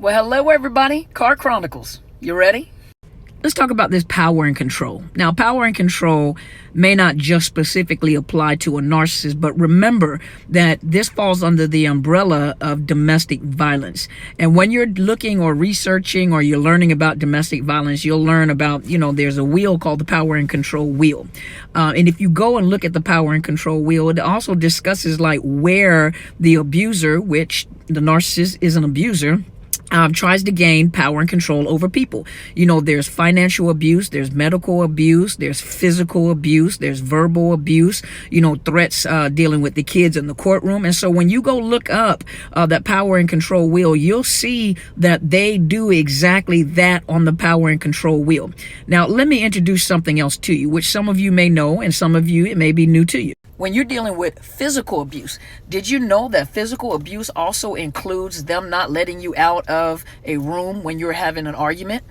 Well, hello everybody. Car Chronicles. You ready? Let's talk about this power and control. Now, power and control may not just specifically apply to a narcissist, but remember that this falls under the umbrella of domestic violence. And when you're looking or researching or you're learning about domestic violence, you'll learn about, there's a wheel called the power and control wheel. And if you go and look at the power and control wheel, it also discusses like where the abuser, which the narcissist is an abuser, tries to gain power and control over people. There's financial abuse, there's medical abuse, there's physical abuse, there's verbal abuse, threats dealing with the kids in the courtroom. And so when you go look up that power and control wheel, you'll see that they do exactly that on the power and control wheel. Now, let me introduce something else to you, which some of you may know and some of you, it may be new to you. When you're dealing with physical abuse, did you know that physical abuse also includes them not letting you out of a room when you're having an argument?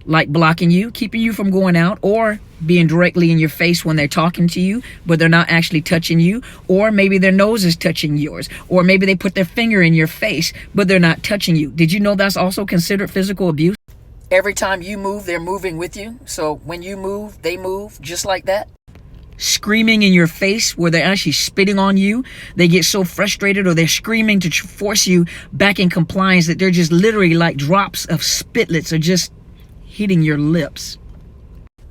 Like blocking you, keeping you from going out, or being directly in your face when they're talking to you, but they're not actually touching you, or maybe their nose is touching yours, or maybe they put their finger in your face, but they're not touching you. Did you know that's also considered physical abuse? Every time you move, they're moving with you. So when you move, they move just like that. Screaming in your face where they're actually spitting on you. They get so frustrated, or they're screaming to force you back in compliance that they're just literally like drops of spitlets are just hitting your lips.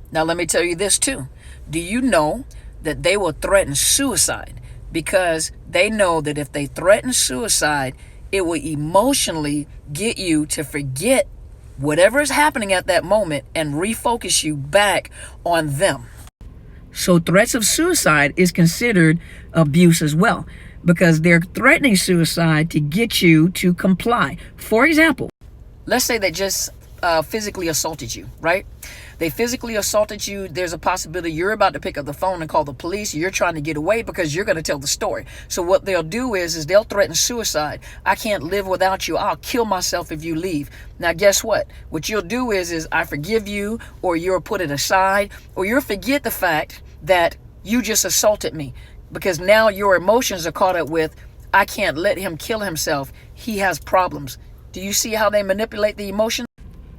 Now let me tell you this too. Do you know that they will threaten suicide because they know that if they threaten suicide, it will emotionally get you to forget whatever is happening at that moment and refocus you back on them. So threats of suicide is considered abuse as well, because they're threatening suicide to get you to comply. For example, let's say they just physically assaulted you, right? They physically assaulted you. There's a possibility you're about to pick up the phone and call the police. You're trying to get away because you're going to tell the story. So what they'll do is they'll threaten suicide. I can't live without you. I'll kill myself if you leave. Now, guess what? What you'll do is I forgive you, or you'll put it aside, or you'll forget the fact that you just assaulted me, because now your emotions are caught up with, I can't let him kill himself. He has problems. Do you see how they manipulate the emotions?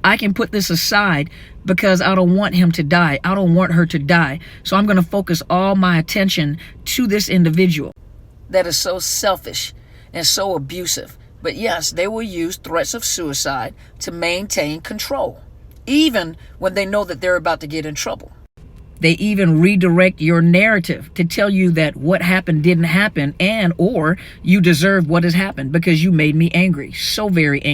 I can put this aside because I don't want him to die. I don't want her to die. So I'm going to focus all my attention to this individual. That is so selfish and so abusive. But yes, they will use threats of suicide to maintain control, even when they know that they're about to get in trouble. They even redirect your narrative to tell you that what happened didn't happen, and or you deserve what has happened because you made me angry. So very angry.